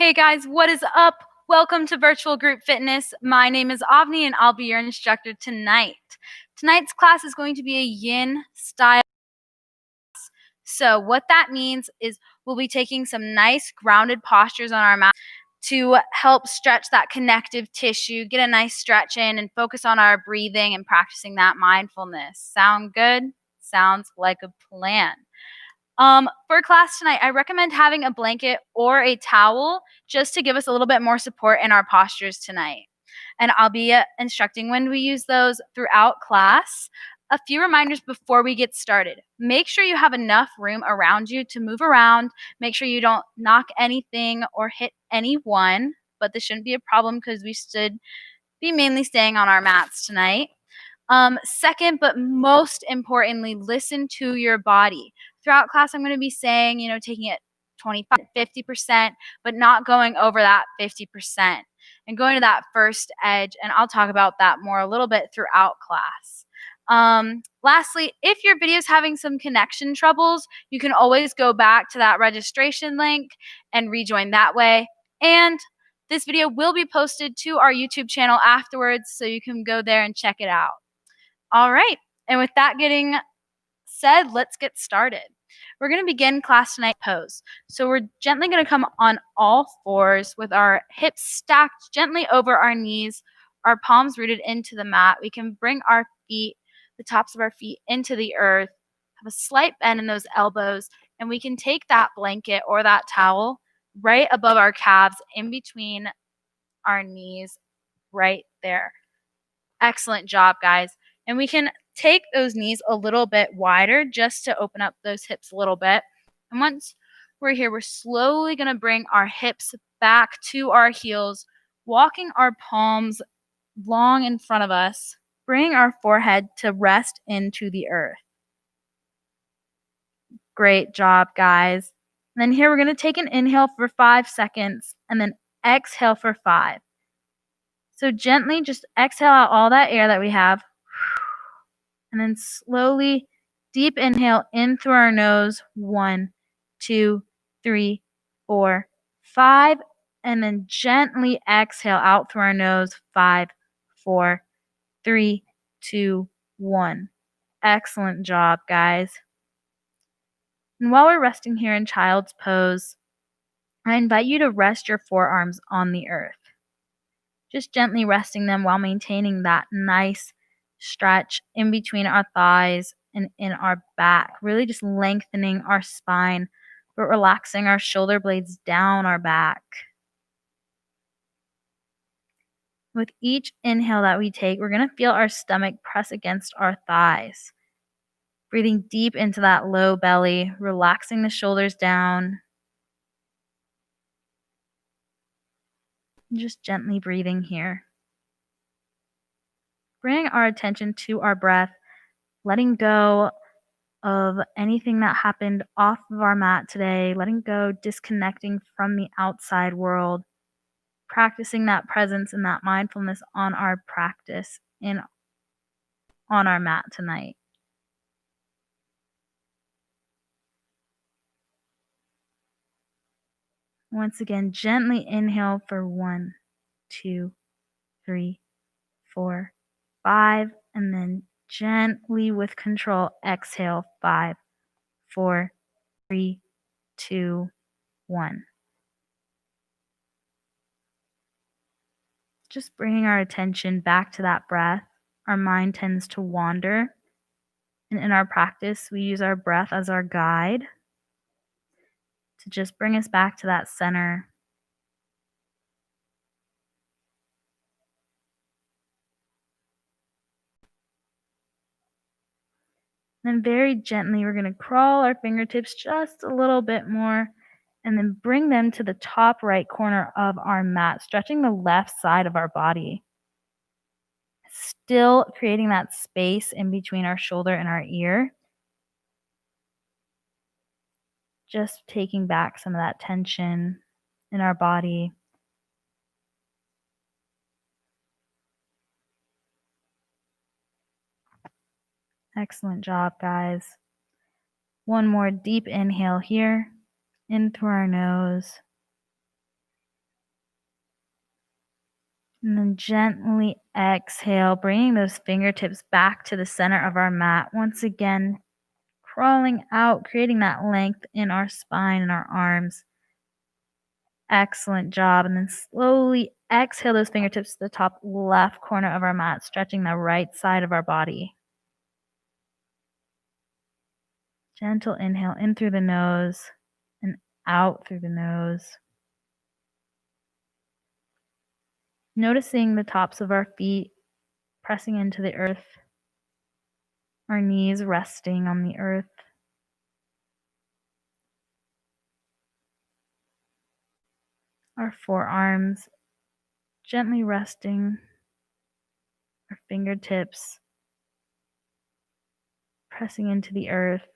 Hey guys, what is up? Welcome to Virtual Group Fitness. My name is Avni and I'll be your instructor tonight. Tonight's class is going to be a yin style. So what that means is we'll be taking some nice grounded postures on our mat to help stretch that connective tissue, get a nice stretch in and focus on our breathing and practicing that mindfulness. Sound good? Sounds like a plan. For class tonight, I recommend having a blanket or a towel just to give us a little bit more support in our postures tonight. And I'll be instructing when we use those throughout class. A few reminders before we get started. Make sure you have enough room around you to move around. Make sure you don't knock anything or hit anyone, but this shouldn't be a problem because we should be mainly staying on our mats tonight. Second, but most importantly, listen to your body. Throughout class, I'm going to be saying, taking it 25 to 50%, but not going over that 50% and going to that first edge. And I'll talk about that more a little bit throughout class. Lastly, if your video is having some connection troubles, you can always go back to that registration link and rejoin that way. And this video will be posted to our YouTube channel afterwards, so you can go there and check it out. All right, and with that getting said, let's get started. We're going to begin class tonight pose. So we're gently going to come on all fours with our hips stacked gently over our knees, our palms rooted into the mat. We can bring our feet, the tops of our feet, into the earth, have a slight bend in those elbows, and we can take that blanket or that towel right above our calves, in between our knees, right there. Excellent job, guys. And we can take those knees a little bit wider just to open up those hips a little bit. And once we're here, we're slowly going to bring our hips back to our heels, walking our palms long in front of us, bring our forehead to rest into the earth. Great job, guys. And then here we're going to take an inhale for 5 seconds and then exhale for 5. So gently just exhale out all that air that we have. And then slowly, deep inhale in through our nose. 1, 2, 3, 4, 5. And then gently exhale out through our nose. 5, 4, 3, 2, 1. Excellent job, guys. And while we're resting here in child's pose, I invite you to rest your forearms on the earth. Just gently resting them while maintaining that nice stretch in between our thighs and in our back. Really just lengthening our spine, but relaxing our shoulder blades down our back. With each inhale that we take, we're going to feel our stomach press against our thighs. Breathing deep into that low belly, relaxing the shoulders down. Just gently breathing here. Bring our attention to our breath, letting go of anything that happened off of our mat today, letting go, disconnecting from the outside world, practicing that presence and that mindfulness on our practice on our mat tonight. Once again, gently inhale for 1, 2, 3, 4, 5, and then gently with control exhale 5, 4, 3, 2, 1. Just bringing our attention back to that breath. Our mind tends to wander, and in our practice, we use our breath as our guide to just bring us back to that center. Then very gently, we're going to crawl our fingertips just a little bit more and then bring them to the top right corner of our mat, stretching the left side of our body. Still creating that space in between our shoulder and our ear. Just taking back some of that tension in our body. Excellent job, guys. One more deep inhale here, in through our nose. And then gently exhale, bringing those fingertips back to the center of our mat. Once again, crawling out, creating that length in our spine and our arms. Excellent job. And then slowly exhale those fingertips to the top left corner of our mat, stretching the right side of our body. Gentle inhale in through the nose and out through the nose. Noticing the tops of our feet pressing into the earth, our knees resting on the earth. Our forearms gently resting, our fingertips pressing into the earth,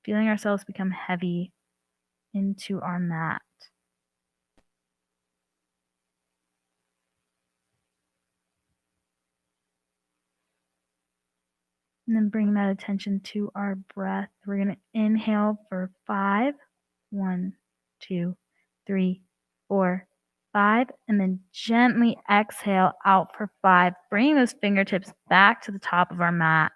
feeling ourselves become heavy into our mat. And then bring that attention to our breath. We're going to inhale for 5. 1, 2, 3, 4, 5. And then gently exhale out for 5. Bring those fingertips back to the top of our mat.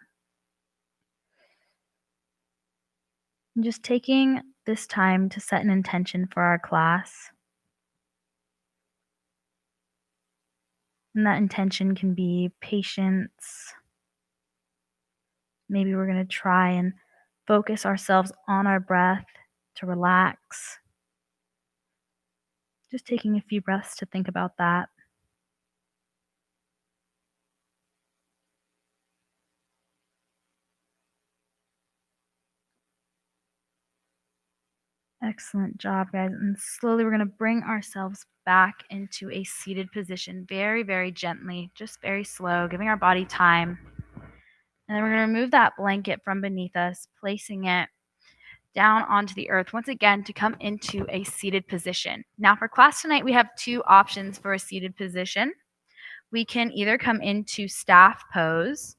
And just taking this time to set an intention for our class. And that intention can be patience. Maybe we're going to try and focus ourselves on our breath to relax. Just taking a few breaths to think about that. Excellent job, guys. And slowly we're going to bring ourselves back into a seated position very, very gently, just very slow, giving our body time. And then we're going to remove that blanket from beneath us, placing it down onto the earth once again to come into a seated position. Now for class tonight, we have 2 options for a seated position. We can either come into staff pose,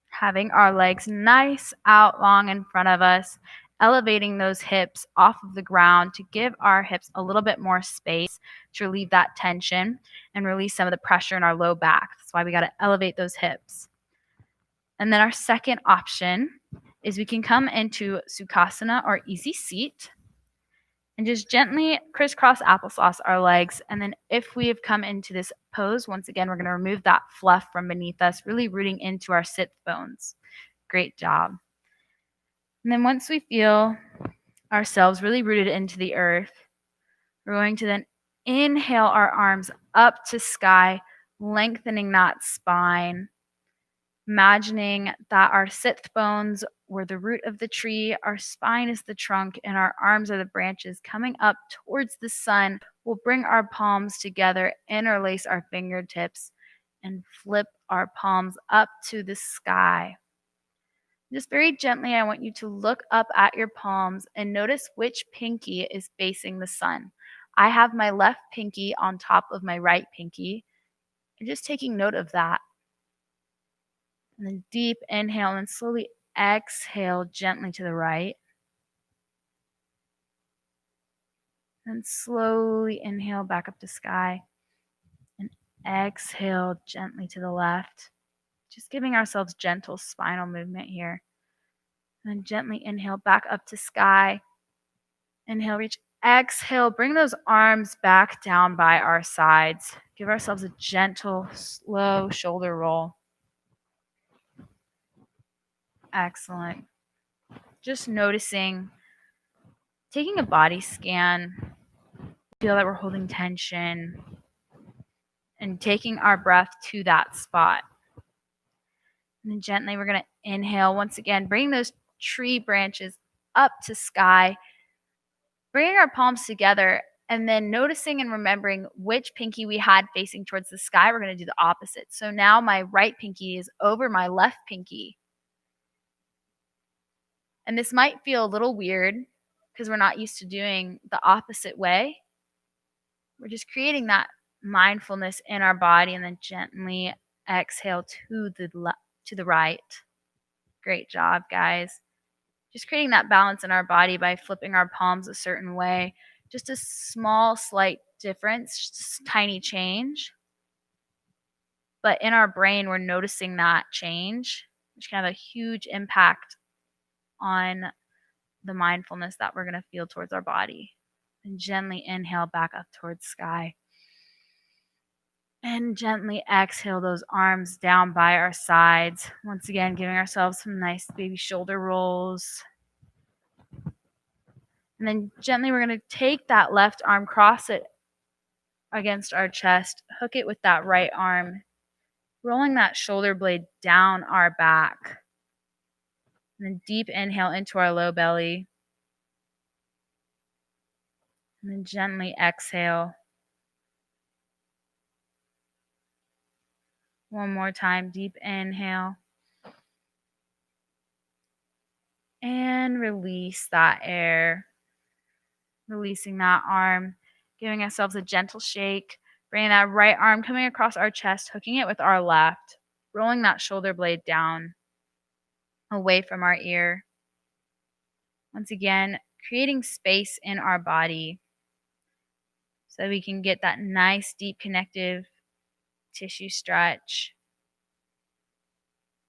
having our legs nice out long in front of us, elevating those hips off of the ground to give our hips a little bit more space to relieve that tension and release some of the pressure in our low back. That's why we got to elevate those hips. And then our second option is we can come into Sukhasana or easy seat and just gently crisscross applesauce our legs. And then if we have come into this pose, once again, we're going to remove that fluff from beneath us, really rooting into our sit bones. Great job. And then once we feel ourselves really rooted into the earth, we're going to then inhale our arms up to sky, lengthening that spine. Imagining that our sit bones were the root of the tree, our spine is the trunk, and our arms are the branches coming up towards the sun. We'll bring our palms together, interlace our fingertips, and flip our palms up to the sky. Just very gently, I want you to look up at your palms and notice which pinky is facing the sun. I have my left pinky on top of my right pinky, and just taking note of that. And then deep inhale and slowly exhale gently to the right. And slowly inhale back up to sky. And exhale gently to the left. Just giving ourselves gentle spinal movement here. And then gently inhale back up to sky. Inhale, reach. Exhale, bring those arms back down by our sides. Give ourselves a gentle, slow shoulder roll. Excellent. Just noticing, taking a body scan, feel that we're holding tension, and taking our breath to that spot. And then gently, we're going to inhale once again, bring those tree branches up to sky, bringing our palms together, and then noticing and remembering which pinky we had facing towards the sky. We're going to do the opposite. So now my right pinky is over my left pinky. And this might feel a little weird because we're not used to doing the opposite way. We're just creating that mindfulness in our body and then gently exhale to the right. Great job, guys. Just creating that balance in our body by flipping our palms a certain way. Just a small, slight difference, tiny change. But in our brain, we're noticing that change, which can have a huge impact on the mindfulness that we're going to feel towards our body. And gently inhale back up towards sky. And gently exhale those arms down by our sides. Once again, giving ourselves some nice baby shoulder rolls. And then gently we're going to take that left arm, cross it against our chest, hook it with that right arm, rolling that shoulder blade down our back. And then deep inhale into our low belly. And then gently exhale. One more time, deep inhale. And release that air. Releasing that arm, giving ourselves a gentle shake, bringing that right arm coming across our chest, hooking it with our left, rolling that shoulder blade down away from our ear. Once again, creating space in our body so we can get that nice, deep connective tissue stretch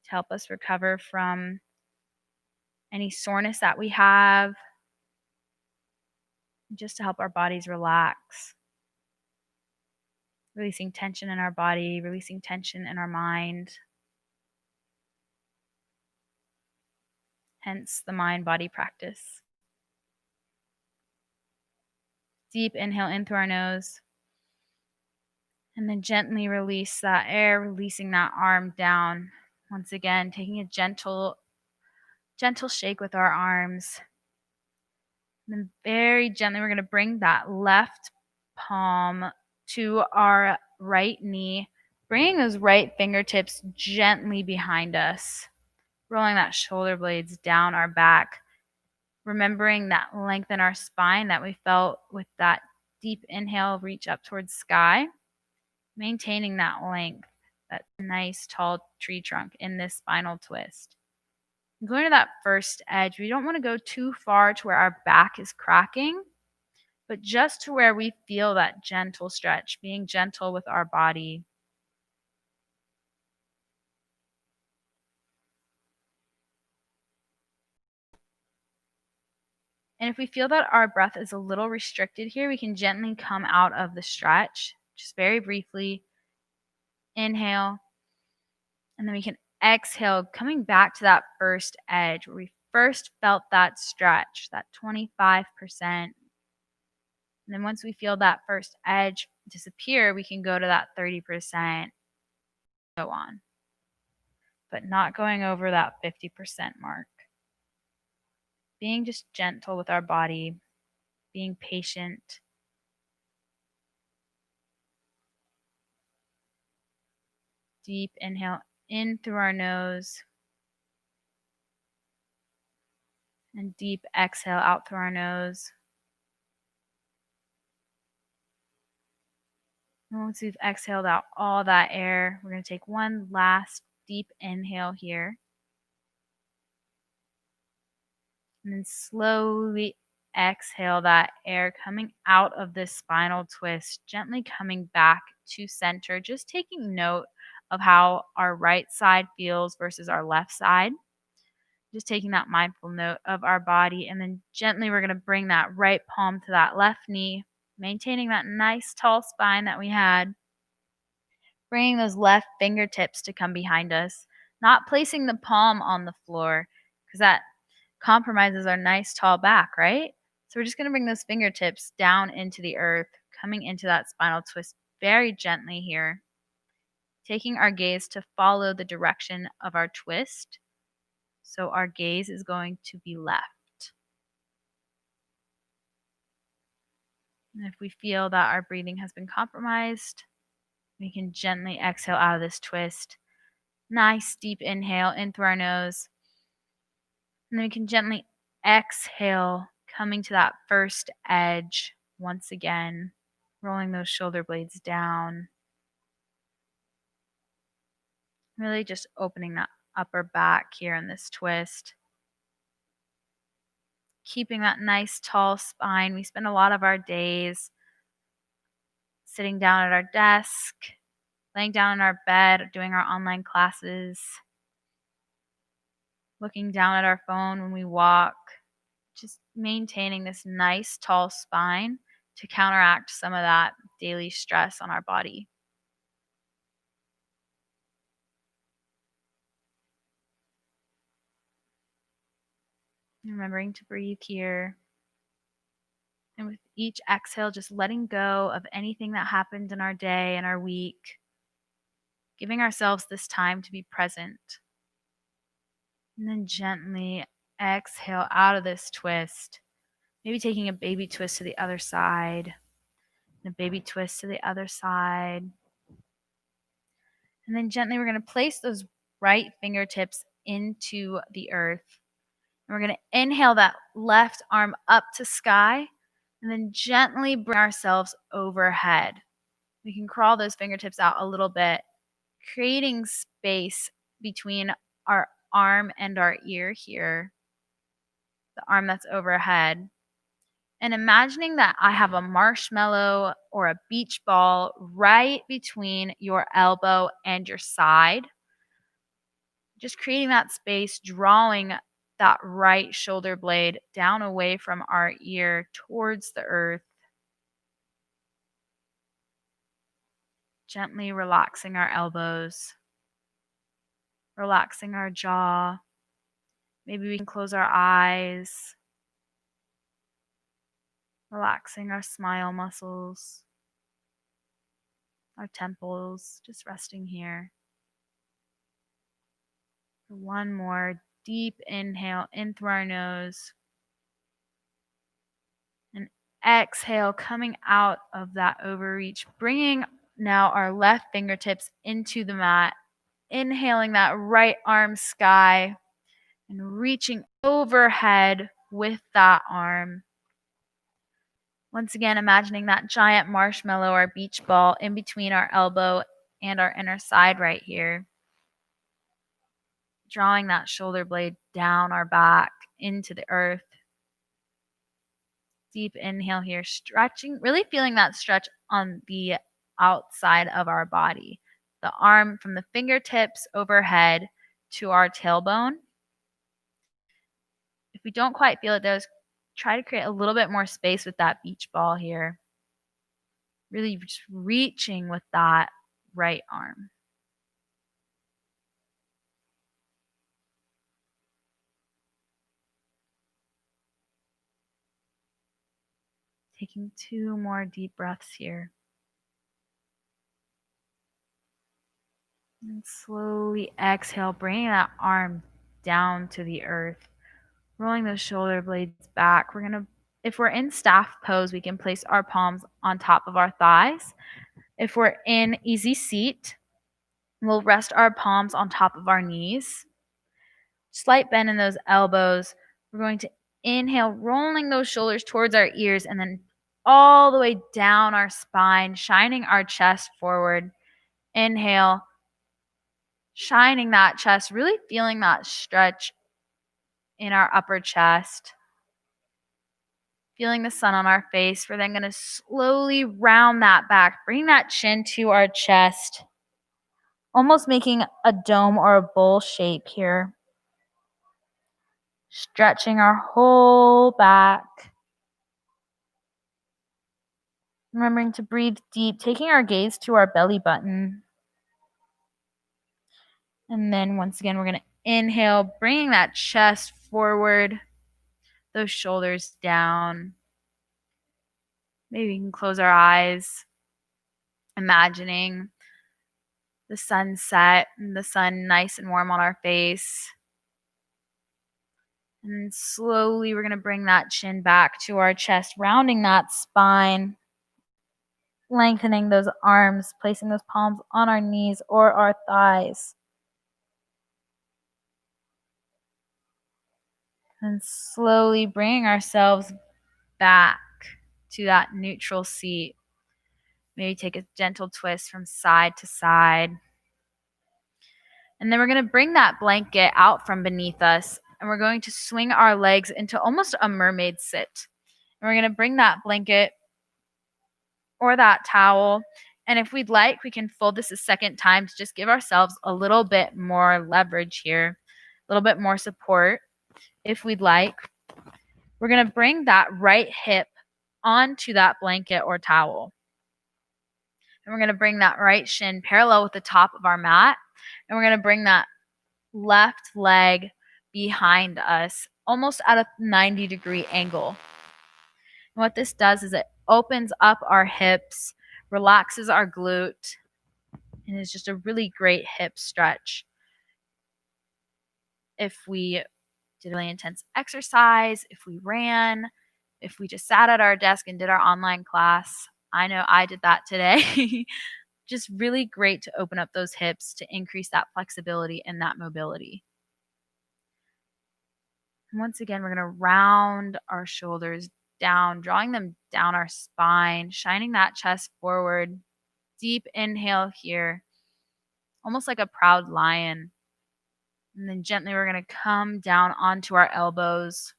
to help us recover from any soreness that we have, just to help our bodies relax. Releasing tension in our body, releasing tension in our mind. Hence the mind-body practice. Deep inhale in through our nose. And then gently release that air, releasing that arm down. Once again, taking a gentle shake with our arms. And then very gently, we're going to bring that left palm to our right knee, bringing those right fingertips gently behind us, rolling that shoulder blades down our back, remembering that length in our spine that we felt with that deep inhale, reach up towards sky, maintaining that length, that nice tall tree trunk in this spinal twist. Going to that first edge, we don't want to go too far to where our back is cracking, but just to where we feel that gentle stretch, being gentle with our body. And if we feel that our breath is a little restricted here, we can gently come out of the stretch, just very briefly. Inhale, and then we can exhale, coming back to that first edge where we first felt that stretch, that 25%. And then once we feel that first edge disappear, we can go to that 30%, so on. But not going over that 50% mark. Being just gentle with our body, being patient. Deep inhale in through our nose. And deep exhale out through our nose. And once we've exhaled out all that air, we're going to take one last deep inhale here. And then slowly exhale that air coming out of this spinal twist, gently coming back to center, just taking note of how our right side feels versus our left side. Just taking that mindful note of our body, and then gently we're going to bring that right palm to that left knee, maintaining that nice tall spine that we had. Bringing those left fingertips to come behind us, not placing the palm on the floor because that compromises our nice tall back, right? So we're just going to bring those fingertips down into the earth, coming into that spinal twist very gently here. Taking our gaze to follow the direction of our twist. So our gaze is going to be left. And if we feel that our breathing has been compromised, we can gently exhale out of this twist. Nice deep inhale in through our nose. And then we can gently exhale, coming to that first edge once again, rolling those shoulder blades down. Really just opening that upper back here in this twist. Keeping that nice tall spine. We spend a lot of our days sitting down at our desk, laying down in our bed, doing our online classes, looking down at our phone when we walk, just maintaining this nice tall spine to counteract some of that daily stress on our body. Remembering to breathe here. And with each exhale, just letting go of anything that happened in our day and our week, giving ourselves this time to be present. And then gently exhale out of this twist. Maybe taking a baby twist to the other side, and a baby twist to the other side. And then gently we're going to place those right fingertips into the earth. And we're going to inhale that left arm up to sky, and then gently bring ourselves overhead. We can crawl those fingertips out a little bit, creating space between our arm and our ear here, the arm that's overhead. And imagining that I have a marshmallow or a beach ball right between your elbow and your side. Just creating that space, drawing that right shoulder blade down away from our ear towards the earth. Gently relaxing our elbows, relaxing our jaw. Maybe we can close our eyes, relaxing our smile muscles, our temples, just resting here. One more deep inhale in through our nose, and exhale coming out of that overreach, bringing now our left fingertips into the mat, inhaling that right arm sky and reaching overhead with that arm. Once again, imagining that giant marshmallow or beach ball in between our elbow and our inner side right here. Drawing that shoulder blade down our back into the earth. Deep inhale here, stretching, really feeling that stretch on the outside of our body. The arm from the fingertips overhead to our tailbone. If we don't quite feel it, though, try to create a little bit more space with that beach ball here. Really just reaching with that right arm. Taking 2 more deep breaths here. And slowly exhale, bringing that arm down to the earth. Rolling those shoulder blades back. If we're in staff pose, we can place our palms on top of our thighs. If we're in easy seat, we'll rest our palms on top of our knees. Slight bend in those elbows. We're going to inhale, rolling those shoulders towards our ears, and then all the way down our spine, shining our chest forward. Inhale, shining that chest, really feeling that stretch in our upper chest. Feeling the sun on our face. We're then going to slowly round that back, bring that chin to our chest, almost making a dome or a bowl shape here. Stretching our whole back. Remembering to breathe deep, taking our gaze to our belly button. And then once again, we're going to inhale, bringing that chest forward, those shoulders down. Maybe we can close our eyes, imagining the sunset and the sun nice and warm on our face. And then slowly we're going to bring that chin back to our chest, rounding that spine, lengthening those arms, placing those palms on our knees or our thighs. And slowly bringing ourselves back to that neutral seat. Maybe take a gentle twist from side to side. And then we're going to bring that blanket out from beneath us, and we're going to swing our legs into almost a mermaid sit. And we're going to bring that blanket or that towel. And if we'd like, we can fold this a second time to just give ourselves a little bit more leverage here, a little bit more support if we'd like. We're going to bring that right hip onto that blanket or towel. And we're going to bring that right shin parallel with the top of our mat. And we're going to bring that left leg behind us, almost at a 90-degree angle. And what this does is it opens up our hips, relaxes our glute, and is just a really great hip stretch. If we did really intense exercise, if we ran, if we just sat at our desk and did our online class, I know I did that today. Just really great to open up those hips to increase that flexibility and that mobility. And once again, we're going to round our shoulders down, drawing them down our spine, shining that chest forward. Deep inhale here, almost like a proud lion. And then gently we're going to come down onto our elbows,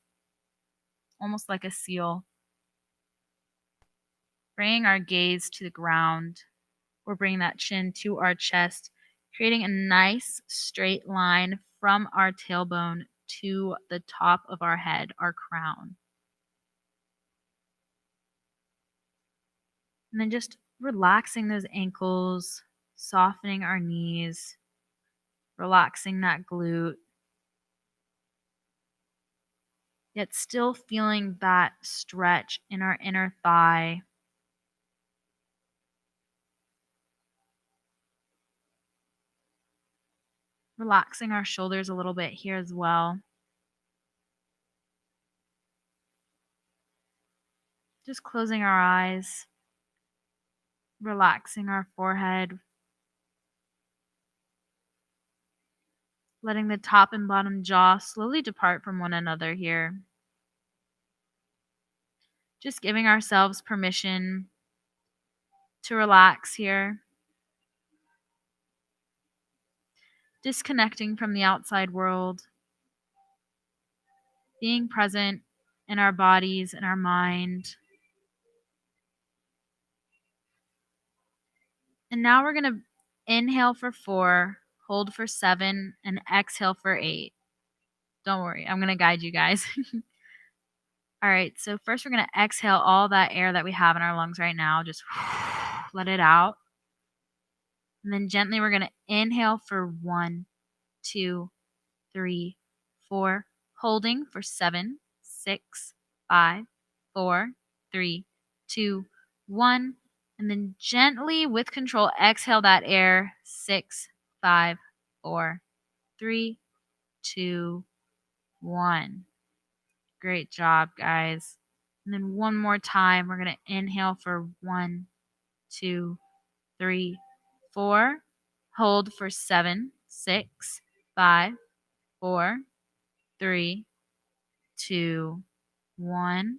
almost like a seal. Bringing our gaze to the ground. We're bringing that chin to our chest, creating a nice straight line from our tailbone to the top of our head, our crown. And then just relaxing those ankles, softening our knees, relaxing that glute, yet still feeling that stretch in our inner thigh. Relaxing our shoulders a little bit here as well. Just closing our eyes, relaxing our forehead, letting the top and bottom jaw slowly depart from one another here. Just giving ourselves permission to relax here. Disconnecting from the outside world. Being present in our bodies and our mind. And now we're going to inhale for 4, hold for 7, and exhale for 8. Don't worry, I'm going to guide you guys. All right, so first we're going to exhale all that air that we have in our lungs right now. Just let it out. And then gently we're going to inhale for 1, 2, 3, 4. Holding for 7, 6, 5, 4, 3, 2, 1. And then gently, with control, exhale that air. 6, 5, 4, 3, 2, 1. Great job, guys. And then one more time, we're going to inhale for 1, 2, 3, 4. Hold for 7, 6, 5, 4, 3, 2, 1.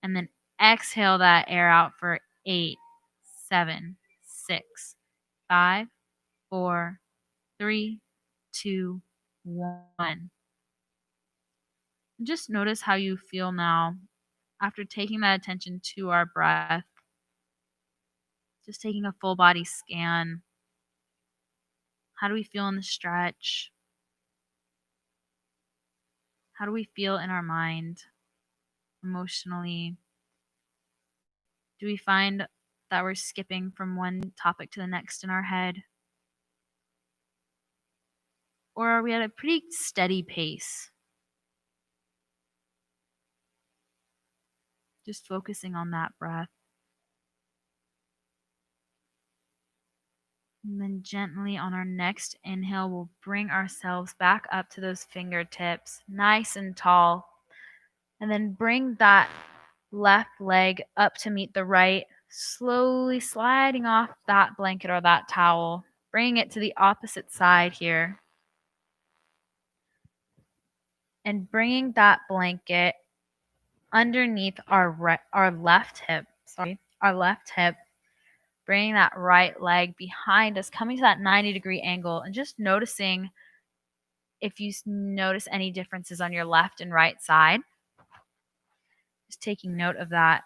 And then exhale that air out for 8, 7, 6, 5, 4, 3, 2, 1. Just notice how you feel now after taking that attention to our breath. Just taking a full body scan. How do we feel in the stretch? How do we feel in our mind, emotionally? Do we find that we're skipping from one topic to the next in our head? Or are we at a pretty steady pace? Just focusing on that breath. And then gently on our next inhale, we'll bring ourselves back up to those fingertips, nice and tall. And then bring that left leg up to meet the right, slowly sliding off that blanket or that towel, bringing it to the opposite side here. And bringing that blanket underneath our left hip, bringing that right leg behind us, coming to that 90-degree angle, and just noticing if you notice any differences on your left and right side. Just taking note of that.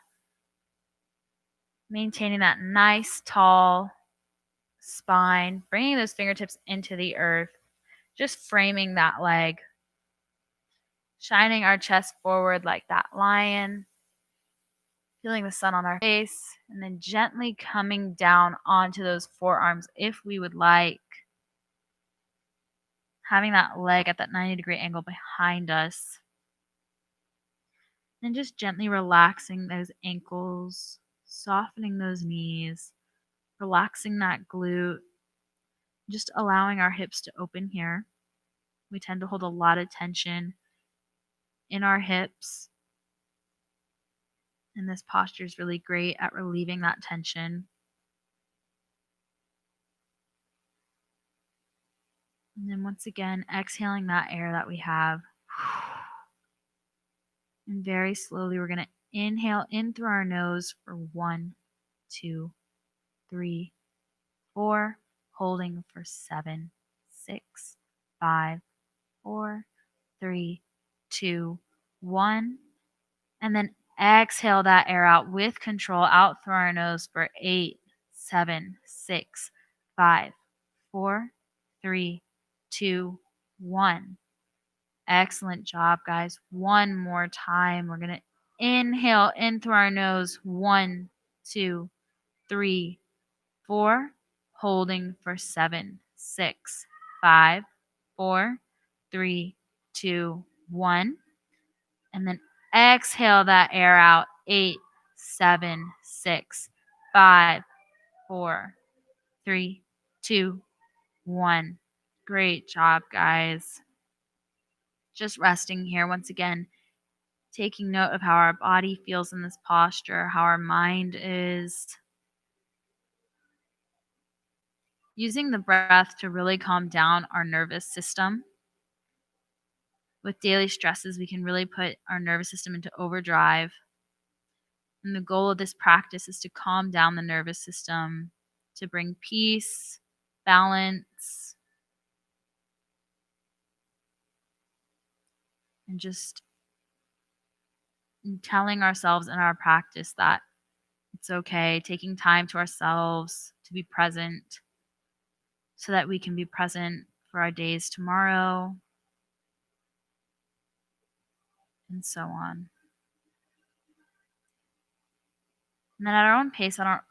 Maintaining that nice tall spine, bringing those fingertips into the earth, just framing that leg, shining our chest forward like that lion, feeling the sun on our face, and then gently coming down onto those forearms if we would like. Having that leg at that 90-degree angle behind us. And just gently relaxing those ankles, softening those knees, relaxing that glute, just allowing our hips to open here. We tend to hold a lot of tension in our hips. And this posture is really great at relieving that tension. And then once again, exhaling that air that we have. And very slowly, we're going to inhale in through our nose for 1, 2, 3, 4, holding for 7, 6, 5, 4, 3, 2, 1. And then exhale that air out with control out through our nose for 8, 7, 6, 5, 4, 3, 2, 1. Excellent job, guys. One more time. We're going to inhale in through our nose. 1, 2, 3, 4. Holding for 7, 6, 5, 4, 3, 2, 1. And then exhale that air out. 8, 7, 6, 5, 4, 3, 2, 1. Great job, guys. Just resting here once again, taking note of how our body feels in this posture, how our mind is. Using the breath to really calm down our nervous system. With daily stresses, we can really put our nervous system into overdrive. And the goal of this practice is to calm down the nervous system, to bring peace, balance, and just telling ourselves in our practice that it's okay, taking time to ourselves to be present so that we can be present for our days tomorrow, and so on. And then at our own pace, on our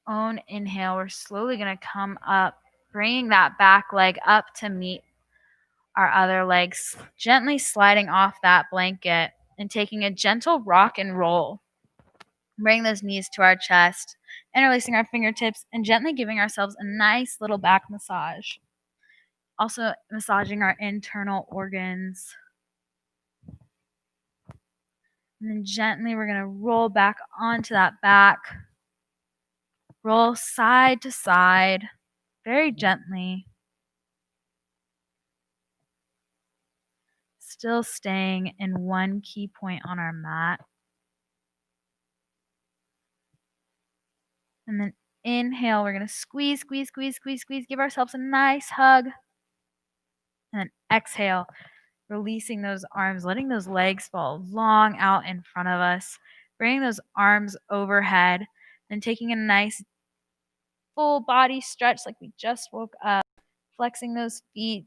own inhale, we're slowly going to come up, bringing that back leg up to meet our other legs, gently sliding off that blanket and taking a gentle rock and roll. Bring those knees to our chest, interlacing our fingertips, and gently giving ourselves a nice little back massage. Also massaging our internal organs. And then gently we're going to roll back onto that back. Roll side to side, very gently. Still staying in one key point on our mat. And then inhale, we're going to squeeze, squeeze, squeeze, squeeze, squeeze. Give ourselves a nice hug. And then exhale, releasing those arms, letting those legs fall long out in front of us. Bringing those arms overhead and taking a nice full body stretch like we just woke up. Flexing those feet,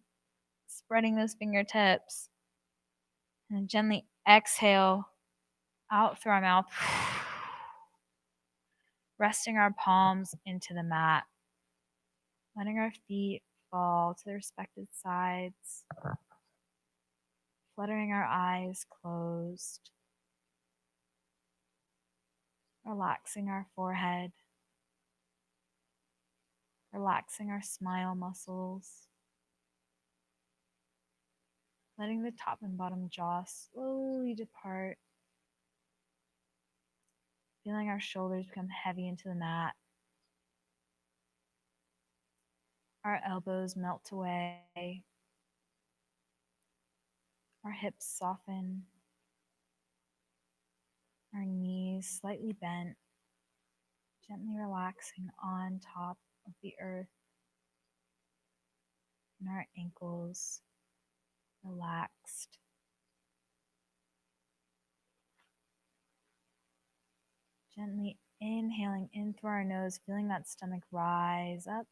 spreading those fingertips. And then gently exhale out through our mouth. Resting our palms into the mat. Letting our feet fall to their respective sides. Fluttering our eyes closed. Relaxing our forehead. Relaxing our smile muscles. Letting the top and bottom jaw slowly depart. Feeling our shoulders become heavy into the mat. Our elbows melt away. Our hips soften. Our knees slightly bent. Gently relaxing on top of the earth. And our ankles relaxed. Gently inhaling in through our nose, feeling that stomach rise up.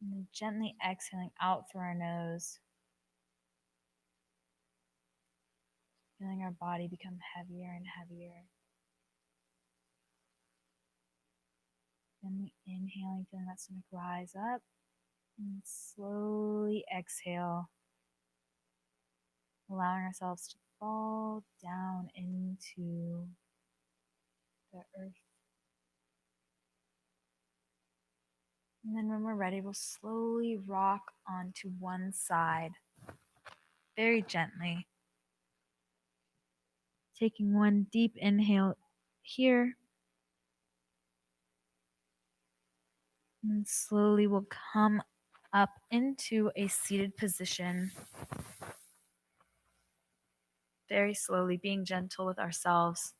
And then gently exhaling out through our nose, feeling our body become heavier and heavier. Gently inhaling, feeling that stomach rise up. And slowly exhale, allowing ourselves to fall down into the earth. And then when we're ready, we'll slowly rock onto one side, very gently. Taking one deep inhale here. And slowly we'll come up into a seated position. Very slowly, being gentle with ourselves.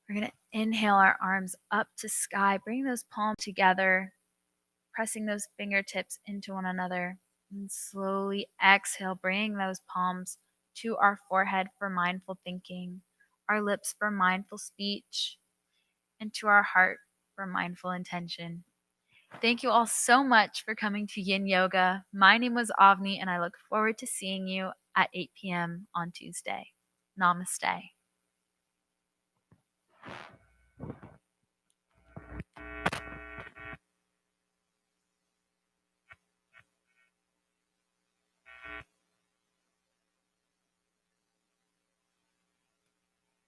We're going to inhale our arms up to sky, bring those palms together, pressing those fingertips into one another. And slowly exhale, bring those palms to our forehead for mindful thinking, our lips for mindful speech, and to our heart for mindful intention. Thank you all so much for coming to Yin Yoga. My name was Avni, and I look forward to seeing you at 8 p.m. on Tuesday. Namaste.